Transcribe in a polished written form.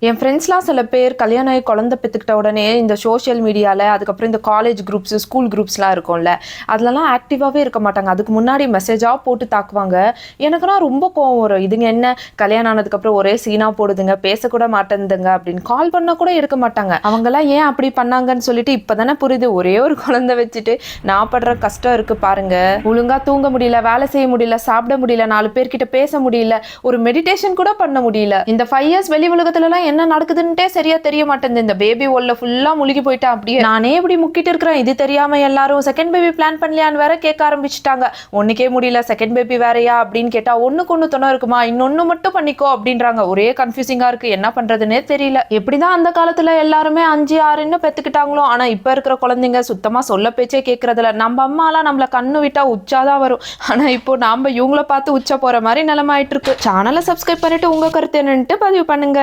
என் ஃப்ரெண்ட்ஸ்லாம் சில பேர் கல்யாணம் ஆகி குழந்தை பெற்றுக்கிட்ட உடனே இந்த சோஷியல் மீடியாவில் அதுக்கப்புறம் இந்த காலேஜ் குரூப்ஸ் ஸ்கூல் குரூப்ஸ்லாம் இருக்கும்ல அதுலலாம் ஆக்டிவாகவே இருக்க மாட்டாங்க. அதுக்கு முன்னாடி மெசேஜாக போட்டு தாக்குவாங்க. எனக்குனா ரொம்ப கோவம் வரும். இதுங்க என்ன கல்யாணம் ஆனதுக்கப்புறம் ஒரே சீனாக போடுதுங்க, பேசக்கூட மாட்டேங்குதுங்க அப்படின்னு கால் பண்ணால் கூட எடுக்க மாட்டாங்க. அவங்கெல்லாம் ஏன் அப்படி பண்ணாங்கன்னு சொல்லிட்டு இப்போ தானே புரியுது. ஒரே ஒரு குழந்தை வச்சுட்டு நான் படுற கஷ்டம் இருக்குது பாருங்க. ஒழுங்காக தூங்க முடியல, வேலை செய்ய முடியல, சாப்பிட முடியல, 4 பேர்கிட்ட பேச முடியல, ஒரு மெடிடேஷன் கூட பண்ண முடியல. இந்த 5 இயர்ஸ் வெளி உலகத்துலலாம் என்ன நடக்குதுன்னே சரியா தெரிய மாட்டேங்குது. இந்த பேபி ஒல்ல ஃபுல்லா முழுகி போயிட்டா. அப்படியே நானே இப்படி முக்கிட்டு இருக்கிறேன். இது தெரியாம எல்லாரும் செகண்ட் பேபி பிளான் பண்ணலையான்னு வேற கேட்க ஆரம்பிச்சுட்டாங்க. ஒண்ணுக்கே முடியல, செகண்ட் பேபி வேறையா அப்படின்னு கேட்டா ஒண்ணுக்கு ஒண்ணு துணை இருக்குமா, இன்னொன்னு மட்டும் பண்ணிக்கோ அப்படின்றாங்க. ஒரே கன்ஃபியூசிங்கா இருக்கு. என்ன பண்றதுன்னே தெரியல. எப்படிதான் அந்த காலத்துல எல்லாருமே 5 6ன்னு பெத்துக்கிட்டாங்களோ, ஆனா இப்ப இருக்கிற குழந்தைங்க சுத்தமா சொல்ல பேச்சே கேட்கறதில்ல. நம்ம அம்மாலாம் நம்மள கண்ணு விட்டா உச்சாதான் வரும். ஆனா இப்போ நாம இவங்கள பார்த்து உச்சா போற மாதிரி நிலைமை ஆயிட்டு இருக்கு. சேனலை சப்ஸ்கிரைப் பண்ணிட்டு உங்க கருத்து என்னன்ட்டு பதிவு பண்ணுங்க.